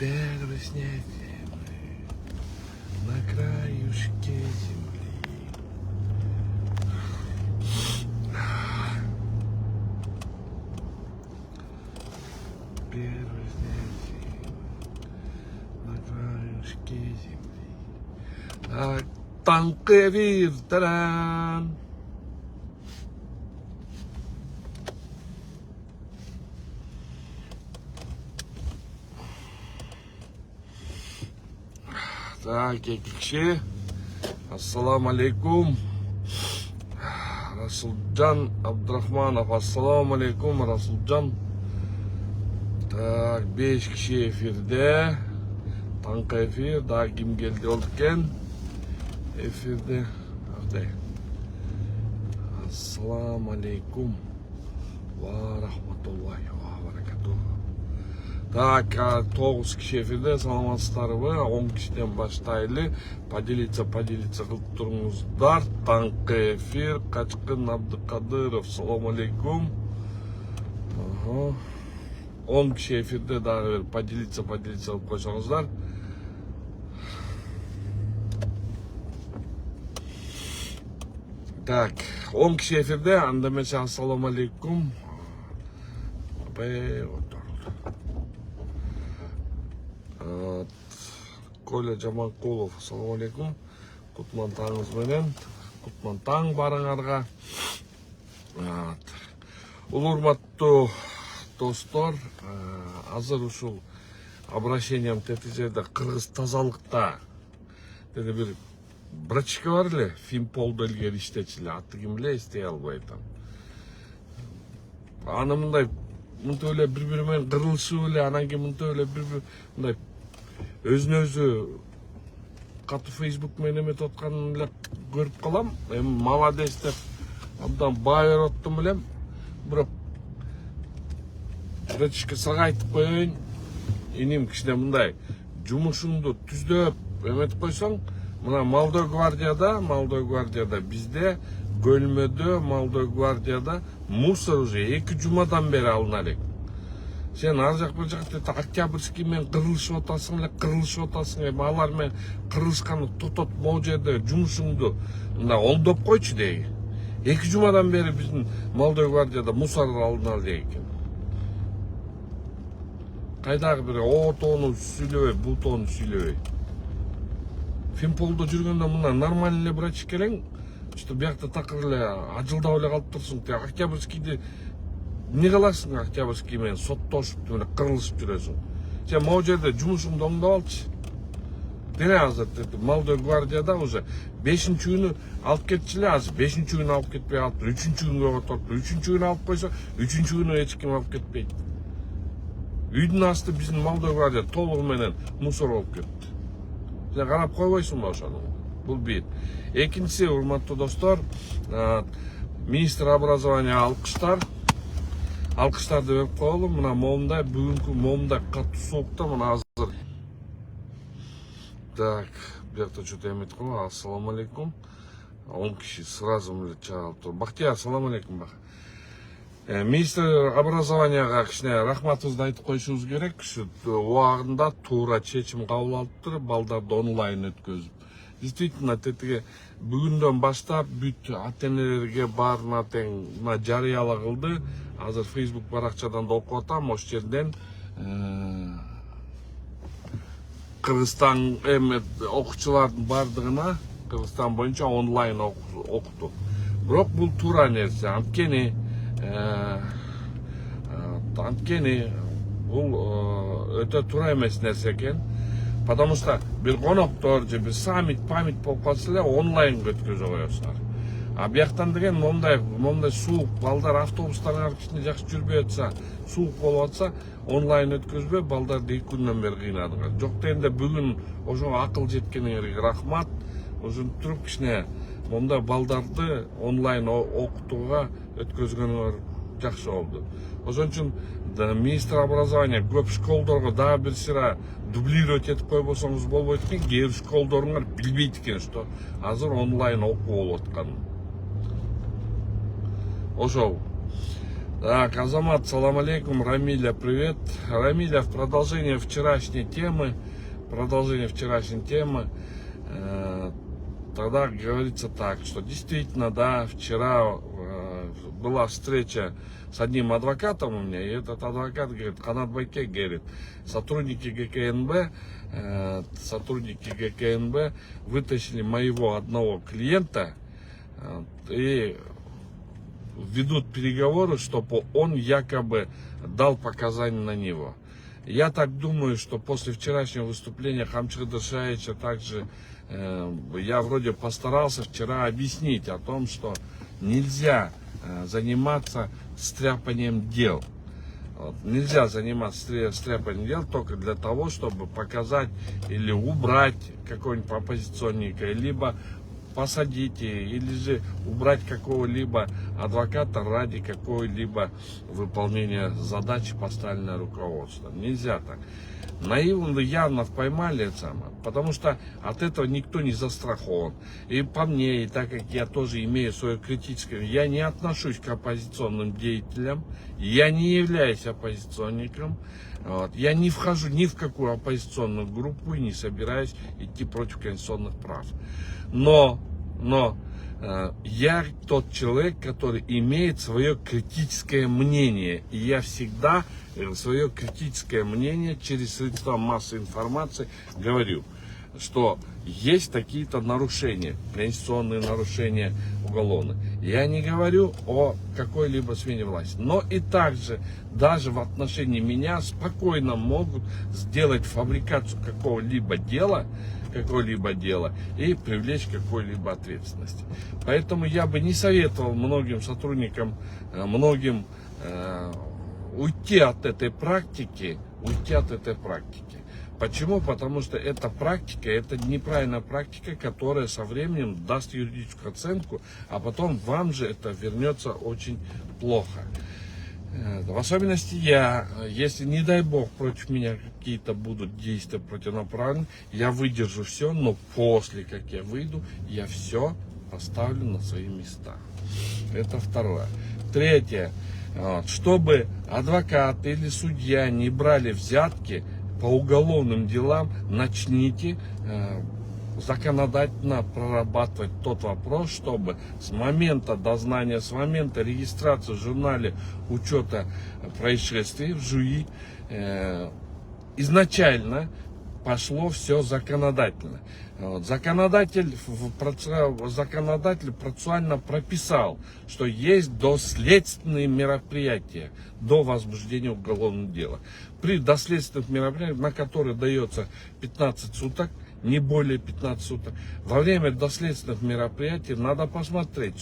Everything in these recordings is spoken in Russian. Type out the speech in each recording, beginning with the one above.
Первый снег на краюшке земли. Первый снег на краюшке земли. Танки виртаран. Так, кекши. Ассаламу алейкум. Расулджан Абдрахманов. Ассаламу алейкум, Расулджан. Так, 5 киши эфирде. Таңқы эфир. Да, ким келді олды кен. Эфирде. Ассаламу алейкум. Ва рахматуллахи ва баракатуху. Так, 9 киши эфирде. Саламатсыздар вы. 10 кишиден баштайлы. Поделиться кылып туруңуздар. Таңқы эфир. Качкын Абдыкадыров. Саламу алейкум. 10 киши эфирде дагы бир поделиться кылып койсоңуздар. Так, 10 киши эфирде, анда эмесе ассаламу алейкум. Коля Жаманкулов, ассаламу алейкум. Кутман таңыңыз менен, кутман таң барыңарга. Урматтуу достор, азыр ушул обращением ТТЖде кыргыз тазалыкта деди бир брачка бар эле, Фимполдо илгери иштечү эле, аты ким эле эстей албай атам. Аны мындай мынтип эле бири-бири менен кырылышып эле, анан кийин мынтип эле бири-бири мындай өзүнө өзү катуу Facebook менен эметип атканын эле көрүп калам. Эми молодец деп абдан баа берип аттым элем. Бирок брачка сага айтып коеюн, иним кичине мындай жумушуңду түздөп эметип койсоң, мына Молдой гвардияда bizde Гөлмөдө Молдой гвардияда мусор уже 2 жумадан бери алына элек. Сен ар жак бир жакта Октябрьский менен кырылышып атасың, эми алар менен кырылышканды тотот могу жерде жумушуңду мына оңдоп койчу деги. 2 жумадан бери биздин Молдой гвардияда мусор алына элек экен. Кайдагы бир о тоону сүйлөбөй, бул тоону сүйлөбөй. Фимполдо жүргөндө мына нормально эле врач келең, что биякта такыр эле ажылдап эле калып турсуң. Октябрьскийди эмне кыласың? Октябрьский менен соттошуп, кырылышып жүрөсүң. Сен могу жерде жумушуңду оңдоп алчы. Дене азыр Молдой гвардияда уже 5-күнү алып кетчү эле, азыр 5-күнү алып кетпей калып, 3-күнгө которуп, 3-күнү алып койсо, 3-күнү эч ким алып кетпейт. Үйдүн асты биздин Молдой гвардия толугу менен мусор болуп кетти. Сен карап койбойсуңбу ошону? Бул бир. Экинчиси, урматтуу достор, министр образования алкыштарды берип коелу. Мына момундай бүгүнкү момундай катуу соокта мына азыр. Так, бuyakta что-то эметип коелу. Ассаламу алейкум. 10 киши сразу эле чыгып туруп. Бактияр, ассаламу алейкум. Министр образованияга кичине рахматыбызды айтып коюшубуз керек. Ушу убагында туура чечим кабыл алыптыр, балдарды онлайн өткөзүп. Действительно, тетиге бүгүндөн баштап бүт ата-энелерге баарына тең жарыяла кылды. Азыр Facebook баракчадан да окуп атам, ошол жерден Кыргызстан окуучулардын бардыгына Кыргызстан боюнча онлайн окуту. Бирок бул туура нерсе. Анткени бул өтө туура эмес нерсе экен. Потому что бир коноктор же бир саммит болуп калса эле онлайн өткөзө коесуңар. А бияктан деген момундай суук, балдар автобустарга кичине жакшы жүрбөй атса, суук болуп атса, онлайн өткөзбөй, балдарды 2 күндөн бери кыйнадыңар. Жок дегенде бүгүн ошого акыл жеткениңерге рахмат. Ошентип кичине момундай балдарды онлайн окутууга өткөзгөнүңөр жакшы болду. Ошон үчүн министр образования көп школдорго дагы бир сыра дублировать этип койбосоңуз болбойт экен. Кээ бир школдоруңар билбейт экен, что азыр онлайн окуу болуп атканын. Ошол. Так, Азамат, салам алейкум, Рамиля, привет. Рамиля, в продолжение вчерашней темы, тогда говорится так, что действительно, да, вчера была встреча с одним адвокатом у меня, и этот адвокат говорит, Канат Байке говорит, сотрудники ГКНБ вытащили моего одного клиента и ведут переговоры, чтобы он якобы дал показания на него. Я так думаю, что после вчерашнего выступления Хамчида Шаича также я вроде постарался вчера объяснить о том, что нельзя заниматься стряпанием дел. Вот. Нельзя заниматься стряпанием дел только для того, чтобы показать или убрать какого-нибудь оппозиционника, либо посадить, или же убрать какого-либо адвоката ради какого-либо выполнения задачи, поставленной руководством. Нельзя так. Наивно явно поймали это самое, потому что от этого никто не застрахован. И по мне, и так как я тоже имею свое критическое, я не отношусь к оппозиционным деятелям, я не являюсь оппозиционником, вот, я не вхожу ни в какую оппозиционную группу и не собираюсь идти против конституционных прав. Но я тот человек, который имеет свое критическое мнение. И я всегда свое критическое мнение через средства массовой информации говорю, что есть какие-то нарушения, конституционные нарушения уголовные. Я не говорю о какой-либо смене власти. Но и также, даже в отношении меня спокойно могут сделать фабрикацию какого-либо дела и привлечь какой-либо ответственности. Поэтому я бы не советовал многим сотрудникам, уйти от этой практики. Почему? Потому что эта практика, это неправильная практика, которая со временем даст юридическую оценку, а потом вам же это вернется очень плохо. В особенности если, не дай бог, против меня какие-то будут действия противоправные, я выдержу все, но после, как я выйду, я все поставлю на свои места. Это второе. Третье. Чтобы адвокат или судья не брали взятки по уголовным делам, начните законодательно прорабатывать тот вопрос, чтобы с момента дознания, с момента регистрации в журнале учета происшествий в ЖУИ изначально пошло все законодательно. Законодатель процессуально прописал, что есть доследственные мероприятия до возбуждения уголовного дела. При доследственных мероприятиях, на которые дается 15 суток, не более 15 суток, во время доследственных мероприятий надо посмотреть,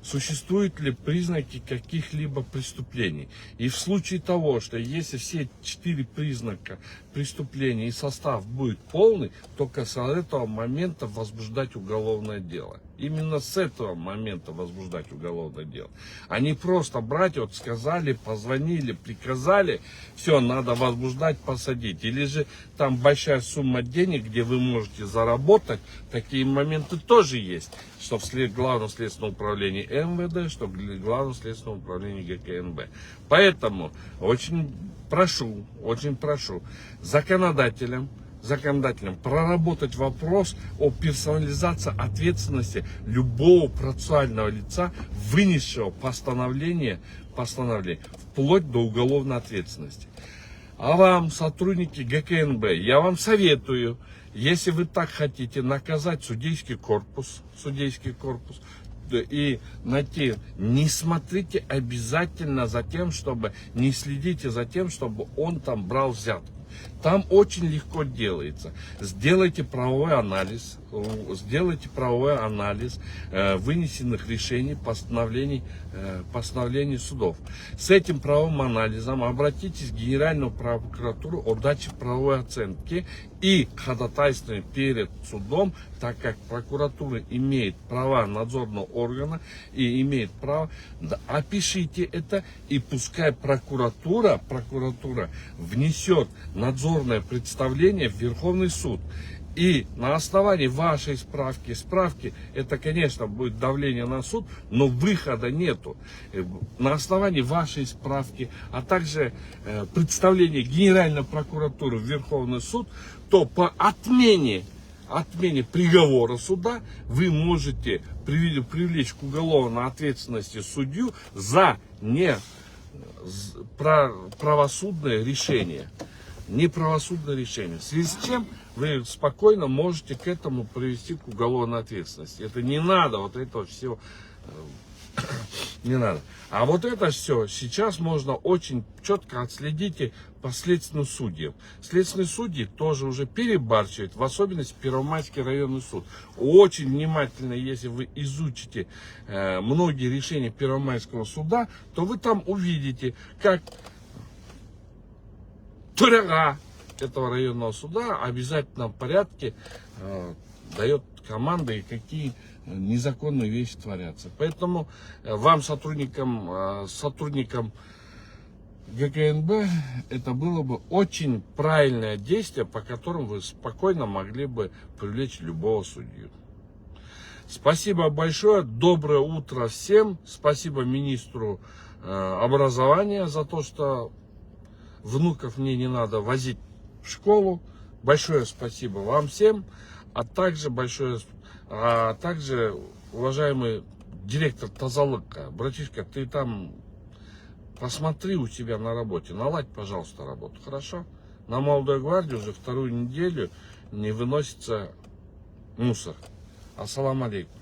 существуют ли признаки каких-либо преступлений. И в случае того, что если все 4 признака преступления и состав будет полный, только с этого момента возбуждать уголовное дело. Именно с этого момента возбуждать уголовное дело. А не просто брать, вот сказали, позвонили, приказали, все, надо возбуждать, посадить. Или же там большая сумма денег, где вы можете заработать, такие моменты тоже есть. Что в Главном следственном управлении МВД, что в Главном следственном управлении ГКНБ. Поэтому очень прошу законодателям проработать вопрос о персонализации ответственности любого процессуального лица, вынесшего постановление, вплоть до уголовной ответственности. А вам, сотрудники ГКНБ, я вам советую, если вы так хотите наказать судейский корпус, и найти, не смотрите обязательно за тем, не следите за тем, чтобы он там брал взятку. Там очень легко делается. Сделайте правовой анализ вынесенных решений, постановлений судов. С этим правовым анализом обратитесь в Генеральную прокуратуру о даче правовой оценки и ходатайстве перед судом, так как прокуратура имеет права надзорного органа и имеет право, опишите это, и пускай прокуратура внесет надзорное представление в Верховный суд. И на основании вашей справки, это, конечно, будет давление на суд, но выхода нету. На основании вашей справки, а также представления Генеральной прокуратуры в Верховный суд, то по отмене приговора суда вы можете привлечь к уголовной ответственности судью за правосудное решение. Неправосудное решение. В связи с чем вы спокойно можете к этому привести к уголовной ответственности. Это не надо, вот этого всего не надо. А вот это все сейчас можно очень четко отследить по следственным судьям. Следственные судьи тоже уже перебарщивают, в особенности Первомайский районный суд. Очень внимательно, если вы изучите многие решения Первомайского суда, то вы там увидите, как Туряга этого районного суда в обязательном порядке дает команды, какие незаконные вещи творятся. Поэтому вам, сотрудникам ГКНБ, это было бы очень правильное действие, по которому вы спокойно могли бы привлечь любого судью. Спасибо большое, доброе утро всем. Спасибо министру образования за то, что внуков мне не надо возить в школу. Большое спасибо вам всем. А также уважаемый директор Тазалыка, братишка, ты там посмотри у тебя на работе, наладь, пожалуйста, работу, хорошо? На Молодой гвардии уже вторую неделю не выносится мусор. Ассаламу алейкум.